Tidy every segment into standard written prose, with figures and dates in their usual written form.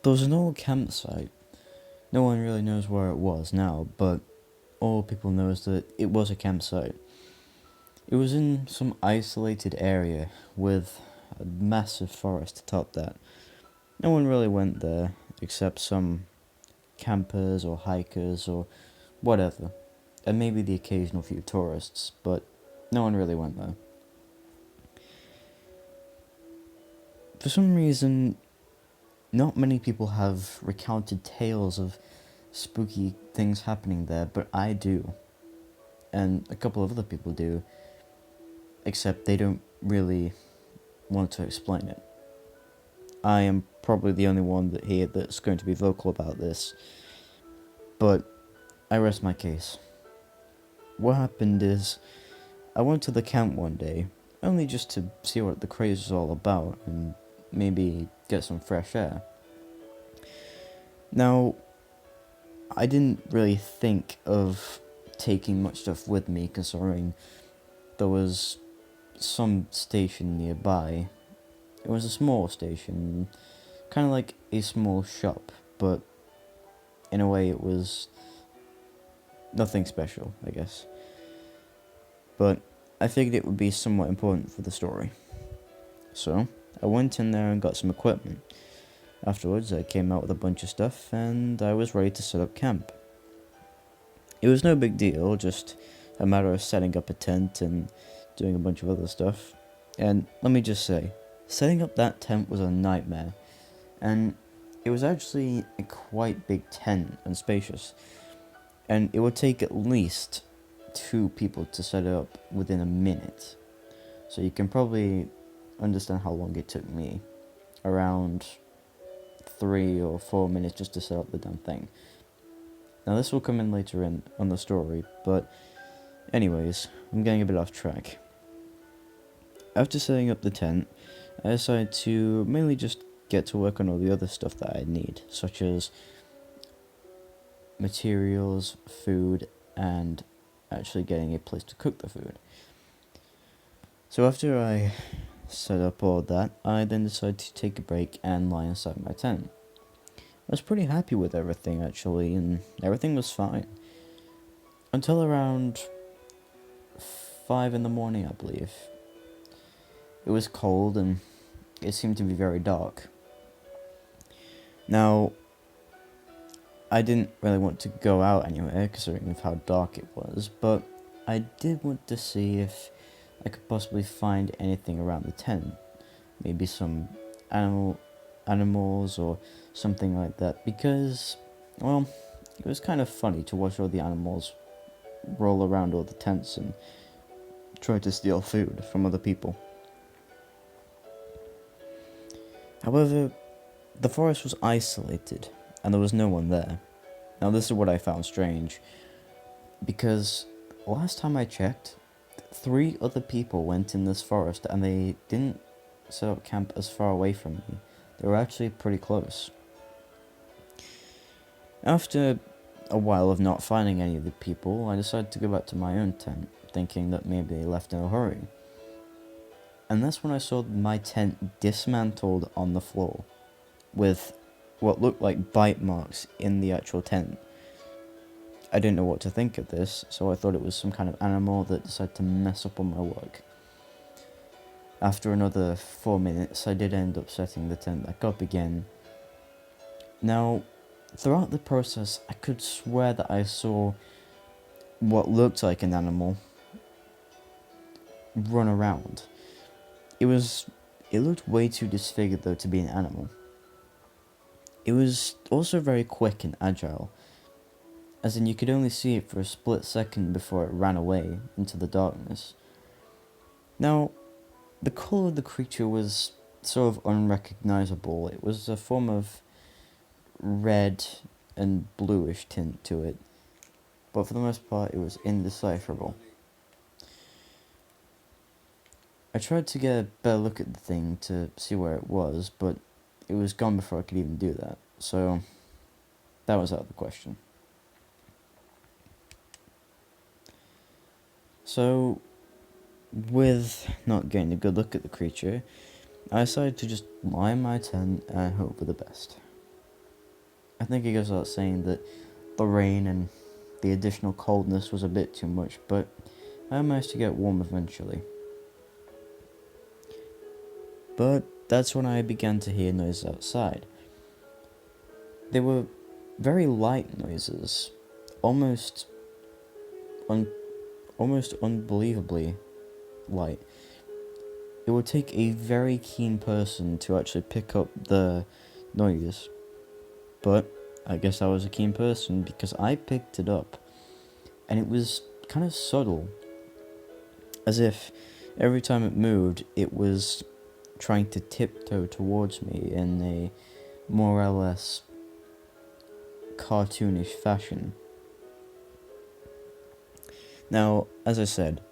There was an old campsite. No one really knows where it was now, but all people know is that it was a campsite. It was in some isolated area with a massive forest atop that. No one really went there except some campers or hikers or whatever, and maybe the occasional few tourists, but no one really went there. For some reason, not many people have recounted tales of spooky things happening there, but I do. And a couple of other people do, except they don't really want to explain it. I am probably the only one here that's going to be vocal about this, but I rest my case. What happened is, I went to the camp one day, only just to see what the craze was all about, and maybe get some fresh air. Now, I didn't really think of taking much stuff with me, considering there was some station nearby. It was a small station, kind of like a small shop, but in a way it was nothing special, I guess. But I figured it would be somewhat important for the story. So, I went in there and got some equipment. Afterwards, I came out with a bunch of stuff, and I was ready to set up camp. It was no big deal, just a matter of setting up a tent and doing a bunch of other stuff. And let me just say, setting up that tent was a nightmare. And it was actually a quite big tent and spacious. And it would take at least 2 people to set it up within a minute. So you can probably understand how long it took me. Around 3 or 4 minutes just to set up the damn thing. Now this will come in later on the story, but anyways, I'm getting a bit off track. After setting up the tent, I decided to mainly just get to work on all the other stuff that I'd need, such as materials, food, and actually getting a place to cook the food. So after I set up all that, I then decided to take a break and lie inside my tent. I was pretty happy with everything actually, and everything was fine. Until around 5 in the morning, I believe. It was cold and it seemed to be very dark. Now, I didn't really want to go out anywhere, considering of how dark it was, but I did want to see if I could possibly find anything around the tent. Maybe some animals or something like that, because, well, it was kind of funny to watch all the animals roll around all the tents and try to steal food from other people. However, the forest was isolated, and there was no one there. Now this is what I found strange, because last time I checked, 3 other people went in this forest, and they didn't set up camp as far away from me. They were actually pretty close. After a while of not finding any of the people, I decided to go back to my own tent, thinking that maybe they left in a hurry. And that's when I saw my tent dismantled on the floor, with what looked like bite marks in the actual tent. I didn't know what to think of this, so I thought it was some kind of animal that decided to mess up on my work. After another 4 minutes, I did end up setting the tent back up again. Now, throughout the process, I could swear that I saw what looked like an animal run around. It looked way too disfigured though to be an animal. It was also very quick and agile, as in you could only see it for a split second before it ran away into the darkness. Now, the colour of the creature was sort of unrecognizable. It was a form of red and bluish tint to it, but for the most part it was indecipherable. I tried to get a better look at the thing to see where it was, but it was gone before I could even do that, so that was out of the question. So, with not getting a good look at the creature, I decided to just lie in my tent and hope for the best. I think it goes without saying that the rain and the additional coldness was a bit too much, but I managed to get warm eventually. But that's when I began to hear noises outside. They were very light noises, almost unbelievably light. It would take a very keen person to actually pick up the noise, but I guess I was a keen person because I picked it up, and it was kind of subtle, as if every time it moved, it was trying to tiptoe towards me in a more or less cartoonish fashion. Now, as I said,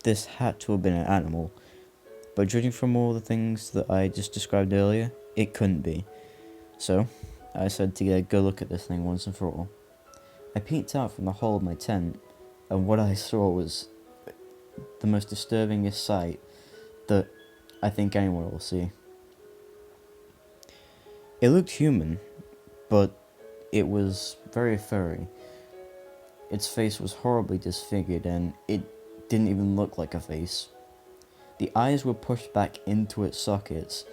this had to have been an animal, but judging from all the things that I just described earlier, it couldn't be. So, I decided to get a good look at this thing once and for all. I peeked out from the hole of my tent, and what I saw was the most disturbingest sight that I think anyone will see. It looked human, but it was very furry. Its face was horribly disfigured, and it didn't even look like a face. The eyes were pushed back into its sockets,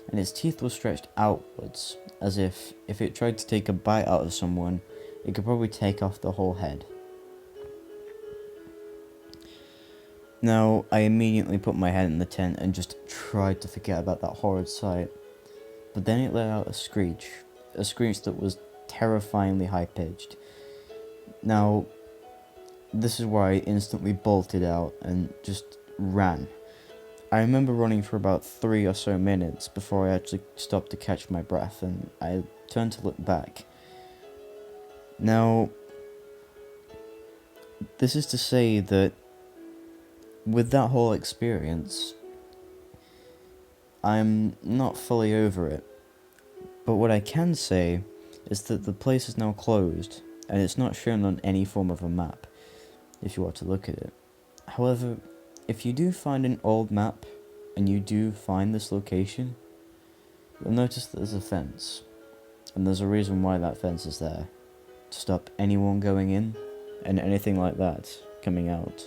and its teeth were stretched outwards, as if it tried to take a bite out of someone, it could probably take off the whole head. Now, I immediately put my head in the tent and just tried to forget about that horrid sight, but then it let out a screech that was terrifyingly high-pitched. Now, this is where I instantly bolted out and just ran. I remember running for about 3 or so minutes before I actually stopped to catch my breath, and I turned to look back. Now, this is to say that with that whole experience, I'm not fully over it. But what I can say is that the place is now closed, and it's not shown on any form of a map, if you want to look at it. However, if you do find an old map, and you do find this location, you'll notice that there's a fence, and there's a reason why that fence is there, to stop anyone going in, and anything like that coming out.